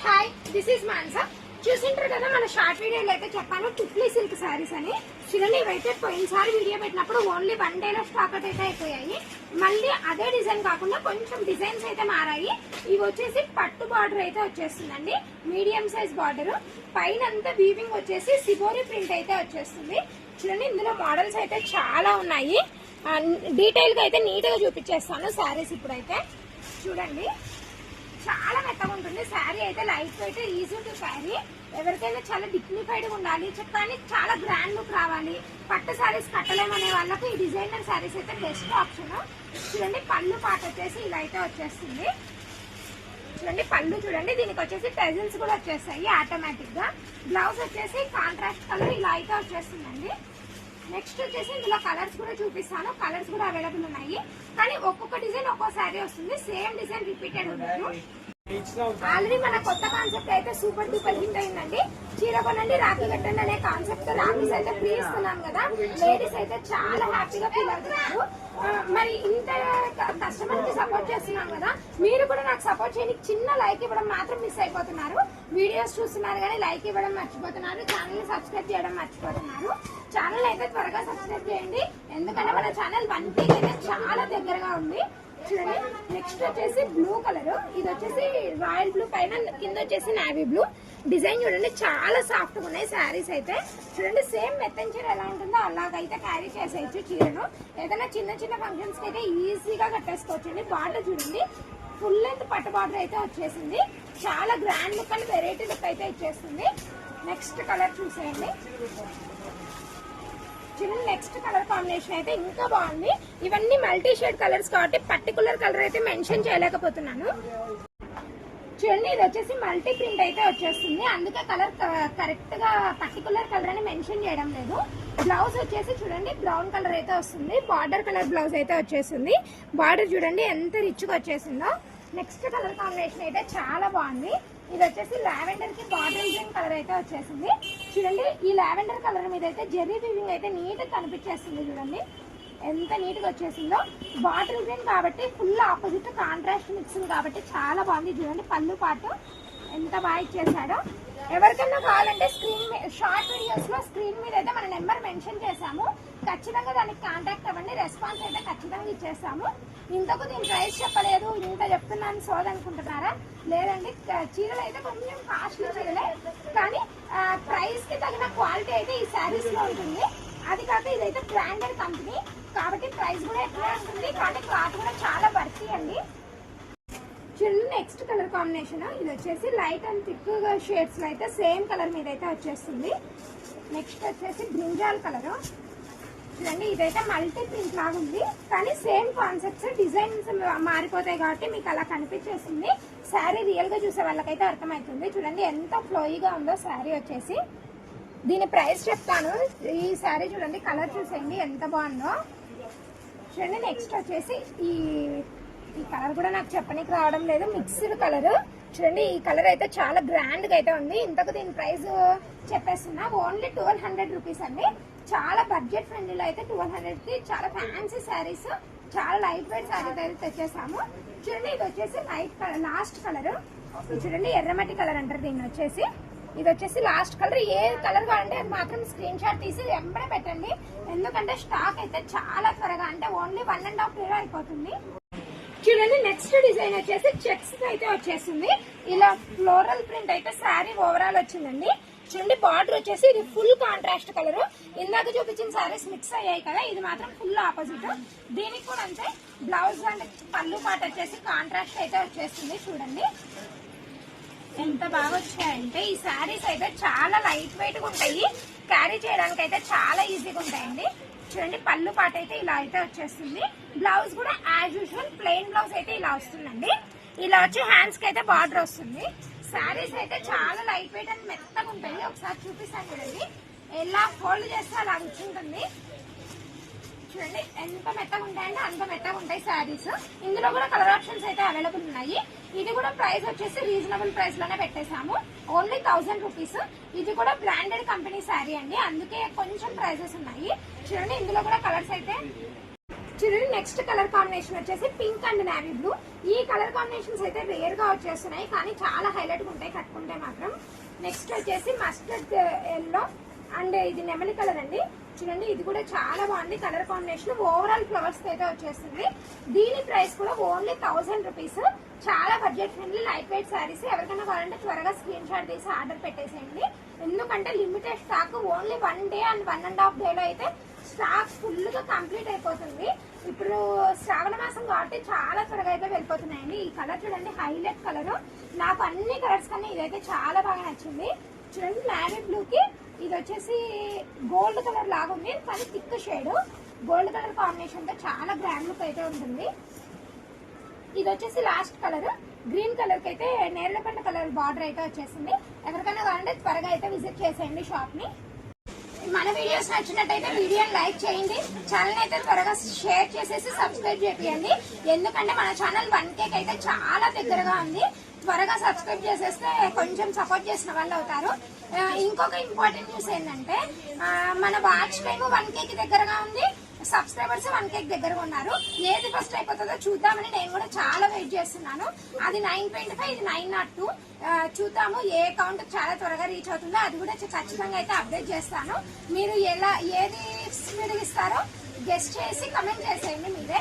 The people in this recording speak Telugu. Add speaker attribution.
Speaker 1: Hi this is Mansa. చూసింటారు కదా మన షార్ట్ వీడియోలో అయితే చెప్పాను టుఫ్లీ సిల్క్ శారీస్ అని. చూడండి ఇవైతే పోయినసారి వీడియో పెట్టినప్పుడు ఓన్లీ 1 డేలో స్టాక్ అవుట్ అయితే అయిపోయాయి. మళ్ళీ అదే డిజైన్ కాకుండా కొంచెం డిజైన్స్ అయితే మారాయి. ఇవి వచ్చేసి పట్టు బార్డర్ అయితే వచ్చేస్తుందండి, మీడియం సైజ్ బార్డర్. పైన అంతా వీవింగ్ వచ్చేసి సిబోరి ప్రింట్ అయితే వచ్చేస్తుంది. చూడండి ఇందులో మోడల్స్ అయితే చాలా ఉన్నాయి. డీటెయిల్ గా అయితే నీట్ గా చూపించేస్తాను శారీస్. ఇప్పుడైతే చూడండి చాలా మెత్తగా ఉంటుంది శారీ అయితే, light weight, easy to sari. ఎవరికైనా చాలా డిగ్నిఫైడ్ గా ఉండాలి కానీ చాలా గ్రాండ్ లుక్ రావాలి, పట్టు శారీస్ కట్టలేమనే వాళ్ళకు ఈ డిజైనర్ శారీస్ అయితే బెస్ట్ ఆప్షన్. చూడండి పళ్ళు పాట వచ్చేసి ఇలా అయితే వచ్చేస్తుంది. చూడండి పళ్ళు చూడండి, దీనికి వచ్చేసి టెజిల్స్ కూడా వచ్చేస్తాయి ఆటోమేటిక్ గా. బ్లౌజ్ వచ్చేసి కాంట్రాస్ట్ కలర్ ఇలా అయితే వచ్చేస్తుందండి. నెక్స్ట్ వచ్చేసి ఇందులో కలర్స్ కూడా చూపిస్తాను, కలర్స్ కూడా అవైలబుల్ ఉన్నాయి. కానీ ఒక్కొక్క డిజైన్ ఒక్కో శారీ వస్తుంది, సేమ్ డిజైన్ రిపీటెడ్ ఉండదు. ఆల్రెడీ మన కొత్త కాన్సెప్ట్ అయితే సూపర్ డూపర్ హిట్ అయిందండి. చీర కొనండి రాఖీ కట్టండి అనే కాన్సెప్ట్ రాఖీస్ అయితే ఫ్రీ ఇస్తున్నాం కదా, లేడీస్ అయితే చాలా హ్యాపీగా ఫీల్ అవుతున్నారు. మరి ఇంత కస్టమర్ కి సపోర్ట్ చేస్తున్నాం కదా, మీరు కూడా నాకు సపోర్ట్ చేయడానికి చిన్న లైక్ ఇవ్వడం మాత్రం మిస్ అయిపోతున్నారు. వీడియోస్ చూస్తున్నారు కానీ లైక్ ఇవ్వడం మర్చిపోతున్నారు, ఛానల్ ని సబ్స్క్రైబ్ చేయడం మర్చిపోతున్నారు. ఛానల్ అయితే త్వరగా సబ్స్క్రైబ్ చేయండి, ఎందుకంటే మన ఛానల్ 1K అయితే చాలా దగ్గరగా ఉంది. చూడండి నెక్స్ట్ వచ్చేసి బ్లూ కలర్, ఇది వచ్చేసి రాయల్ బ్లూ పైన కింద వచ్చేసి నావీ బ్లూ. డిజైన్ చూడండి చాలా సాఫ్ట్ గా ఉన్నాయి శారీస్ అయితే. చూడండి సేమ్ మెత్తన్ చీర ఎలా ఉంటుందో అలాగైతే క్యారీ చేసేయచ్చు చీరను. ఏదైనా చిన్న చిన్న ఫంక్షన్స్ కి అయితే ఈజీగా కట్టేసుకోవచ్చండి. బార్డర్ చూడండి ఫుల్ లెంత్ పట్టు బార్డర్ అయితే వచ్చేసింది, చాలా grand look and variety look అయితే ఇచ్చేస్తుంది. నెక్స్ట్ కలర్ చూసేయండి. చూడండి నెక్స్ట్ కలర్ కాంబినేషన్ అయితే ఇంకా బాగుంది. ఇవన్నీ మల్టీ షేడ్ కలర్స్ కాబట్టి పర్టికులర్ కలర్ అయితే మెన్షన్ చేయలేకపోతున్నాను. చూడండి ఇది వచ్చేసి మల్టీ ప్రింట్ అయితే వచ్చేస్తుంది, అందుకే కలర్ కరెక్ట్ గా పర్టికులర్ కలర్ అని మెన్షన్ చేయడం లేదు. బ్లౌజ్ వచ్చేసి చూడండి బ్రౌన్ కలర్ అయితే వస్తుంది, బార్డర్ కలర్ బ్లౌజ్ అయితే వచ్చేస్తుంది. బార్డర్ చూడండి ఎంత రిచ్ గా వచ్చేసిందో. నెక్స్ట్ కలర్ కాంబినేషన్ అయితే చాలా బాగుంది. ఇది వచ్చేసి లావెండర్ కి బాటిల్ గ్రీన్ కలర్ అయితే వచ్చేసింది. చూడండి ఈ లావెండర్ కలర్ మీద అయితే జెర్రీ వీవింగ్ అయితే నీట్ గా కనిపించేస్తుంది. చూడండి ఎంత నీట్ గా వచ్చేసిందో. బాటిల్ గ్రీన్ కాబట్టి ఫుల్ ఆపోజిట్ కాంట్రాస్ట్ మిక్సింగ్ కాబట్టి చాలా బాగుంది. చూడండి పళ్ళు పాటు ఎంత బాగా ఇచ్చేసాడో. ఎవరికైనా కావాలంటే షార్ట్ వీడియోస్ లో స్క్రీన్ మీద అయితే మన నెంబర్ మెన్షన్ చేసాము, ఖచ్చితంగా దానికి కాంటాక్ట్ అవ్వండి, రెస్పాన్స్ అయితే ఖచ్చితంగా ఇచ్చేస్తాము. ఇంతకు దీని ప్రైస్ చెప్పలేదు, ఇంత చెప్తున్నాను సోదనుకుంటున్నారా? లేదండి, చీరలు అయితే కొంచెం కాస్ట్లీ చీరలే, కానీ ప్రైస్ కి తగిన క్వాలిటీ అయితే ఈ శారీస్ లో ఉంటుంది. అది కాక ఇదైతే బ్రాండెడ్ కంపెనీ కాబట్టి ప్రైస్ కూడా ఎక్కువ ఉంటుంది, కానీ క్లాత్ కూడా చాలా వర్తీ అండి. చూడండి నెక్స్ట్ కలర్ కాంబినేషన్, ఇది వచ్చేసి లైట్ అండ్ థిక్ షేడ్స్ లో అయితే సేమ్ కలర్ మీద అయితే వచ్చేస్తుంది. నెక్స్ట్ వచ్చేసి బ్రింజాల్ కలర్. చూడండి ఇదైతే మల్టీ ప్రింట్ లాగా ఉంది, కానీ సేమ్ కాన్సెప్ట్స్, డిజైన్స్ మారిపోతాయి కాబట్టి మీకు అలా కనిపించేస్తుంది. శారీ రియల్ గా చూసే వాళ్ళకైతే అర్థమవుతుంది. చూడండి ఎంత ఫ్లోయిగా ఉందో శారీ వచ్చేసి. దీని ప్రైస్ చెప్తాను. ఈ శారీ చూడండి కలర్ చూసేయండి ఎంత బాగుందో. చూడండి నెక్స్ట్ వచ్చేసి ఈ కలర్ కూడా నాకు చెప్పనీకి రావడం లేదు, మిక్స్డ్ కలర్. చూడండి ఈ కలర్ అయితే చాలా గ్రాండ్ గా అయితే ఉంది. ఇంతకు దీని ప్రైస్ చెప్పేస్తున్నా, ఓన్లీ 1200 రూపీస్ అండి. చాలా బడ్జెట్ ఫ్రెండ్లీలో అయితే 1200 కి చాలా ఫ్యాన్సీ శారీస్, చాలా లైట్ వెయిట్ శారీస్ అయితే తెచ్చేసాము. చూడండి ఇది వచ్చేసి లైట్ కలర్, లాస్ట్ కలర్. చూడండి ఎర్రమట్టి కలర్ అంటారు దీన్ని వచ్చేసి. ఇది వచ్చేసి లాస్ట్ కలర్. ఏ కలర్ కావాలంటే అది మాత్రం స్క్రీన్ షాట్ తీసి వెంబడే పెట్టండి, ఎందుకంటే స్టాక్ అయితే చాలా త్వరగా, అంటే ఓన్లీ 1.5 డే అయిపోతుంది. చూడండి నెక్స్ట్ డిజైన్ వచ్చేసి చెక్స్ అయితే వచ్చేసింది. ఇలా ఫ్లోరల్ ప్రింట్ అయితే శారీ ఓవరాల్ వచ్చిందండి. చూడండి బార్డర్ వచ్చేసి ఇది ఫుల్ కాంట్రాస్ట్ కలర్. ఇందాక చూపించిన శారీస్ మిక్స్ అయ్యాయి కదా, ఇది మాత్రం ఫుల్ ఆపోజిట్. దీనికి కూడా అంతే, బ్లౌజ్ అండ్ పళ్ళు పాట వచ్చేసి కాంట్రాస్ట్ అయితే వచ్చేస్తుంది. చూడండి ఎంత బాగా వచ్చాయంటే ఈ శారీస్ అయితే చాలా లైట్ వెయిట్ గా ఉంటాయి, క్యారీ చేయడానికి అయితే చాలా ఈజీగా ఉంటాయండి. చూడండి పళ్ళు పాట అయితే ఇలా అయితే వచ్చేస్తుంది. బ్లౌజ్ కూడా యాజ్ యూజువల్ ప్లెయిన్ బ్లౌజ్ అయితే ఇలా వస్తుందండి. ఇలా వచ్చి హ్యాండ్స్ కి అయితే బార్డర్ వస్తుంది. శారీస్ అయితే చాలా లైట్ వెయిట్ అండ్ మెత్తగా ఉంటాయి. ఒకసారి చూపిస్తాను చూడండి, ఎలా ఫోల్డ్ చేస్తే అలా ఉంటుంది. చూడండి ఎంత మెత్తగా ఉంటాయంటే అంత మెత్తగా ఉంటాయి శారీస్. ఇందులో కూడా కలర్ ఆప్షన్స్ అయితే అవైలబుల్ ఉన్నాయి. ఇది కూడా ప్రైస్ వచ్చేసి రీజనబుల్ ప్రైస్ లోనే పెట్టేసాము, ఓన్లీ 1000 రూపీస్. ఇది కూడా బ్రాండెడ్ కంపెనీ శారీ అండి, అందుకే కొంచెం ప్రైజెస్ ఉన్నాయి. చూడండి ఇందులో కూడా కలర్స్ అయితే. చూడండి నెక్స్ట్ కలర్ కాంబినేషన్ వచ్చేసి పింక్ అండ్ నావీ బ్లూ. ఈ కలర్ కాంబినేషన్స్ అయితే రేర్ గా వచ్చేస్తున్నాయి, కానీ చాలా హైలైట్ గా ఉంటాయి కట్టుకుంటే మాత్రం. నెక్స్ట్ వచ్చేసి మస్టర్డ్ ఎల్లో అండ్ ఇది నెమలి కలర్ అండి. చూడండి ఇది కూడా చాలా బాగుంది కలర్ కాంబినేషన్. ఓవరాల్ ఫ్లవర్స్ అయితే వచ్చేస్తుంది. దీని ప్రైస్ కూడా ఓన్లీ 1000 రూపీస్. చాలా budget friendly light weight saris. ఎవరికైనా కావాలంటే త్వరగా స్క్రీన్ షాట్ తీసి ఆర్డర్ పెట్టేసేయండి. ఎందుకంటే limited stock, only 1 day and 1.5 డేలో అయితే స్టాక్ ఫుల్ గా కంప్లీట్ అయిపోతుంది. ఇప్పుడు శ్రావణ మాసం కాబట్టి చాలా త్వరగా అయితే వెళ్ళిపోతున్నాయండి. ఈ కలర్ చూడండి హైలైట్ కలర్. నాకు అన్ని కలర్స్ కన్నా ఇదైతే చాలా బాగా నచ్చింది. చూడండి నేవీ బ్లూ కి ఇది వచ్చేసి గోల్డ్ కలర్ లాగా ఉంది, కానీ thick shade. Gold colour combination తో చాలా గ్రాండ్ లుక్ అయితే ఉంటుంది. ఇది వచ్చేసి లాస్ట్ కలర్ గ్రీన్ కలర్ కి అయితే నేరేడుపండు కలర్ బార్డర్ అయితే వచ్చేసింది. ఎవరికైనా కావాలంటే త్వరగా అయితే విజిట్ చేసేయండి షాప్ ని. మన వీడియోస్ నచ్చినట్టయితే వీడియోని లైక్ చేయండి, ఛానల్ అయితే త్వరగా షేర్ చేసేసి సబ్స్క్రైబ్ చేయండి. ఎందుకంటే మన ఛానల్ 1K అయితే చాలా దగ్గరగా ఉంది. త్వరగా సబ్స్క్రైబ్ చేసేస్తే కొంచెం సపోర్ట్ చేసిన వాళ్ళు అవుతారు. ఇంకొక ఇంపార్టెంట్ న్యూస్ ఏంటంటే మన వాచ్ టైం 1K కి దగ్గరగా ఉంది, సబ్స్క్రైబర్స్ 1K కి దగ్గరగా ఉన్నారు. ఏది ఫస్ట్ అయిపోతుందో చూద్దామని నేను కూడా చాలా వెయిట్ చేస్తున్నాను. అది 925, ఇది 902. చూద్దాము ఏ అకౌంట్ చాలా త్వరగా రీచ్ అవుతుందో అది కూడా ఖచ్చితంగా అయితే అప్డేట్ చేస్తాను. మీరు ఏది స్పీడ్ ఇస్తారో గెస్ట్ చేసి కమెంట్ చేసేయండి మీరే.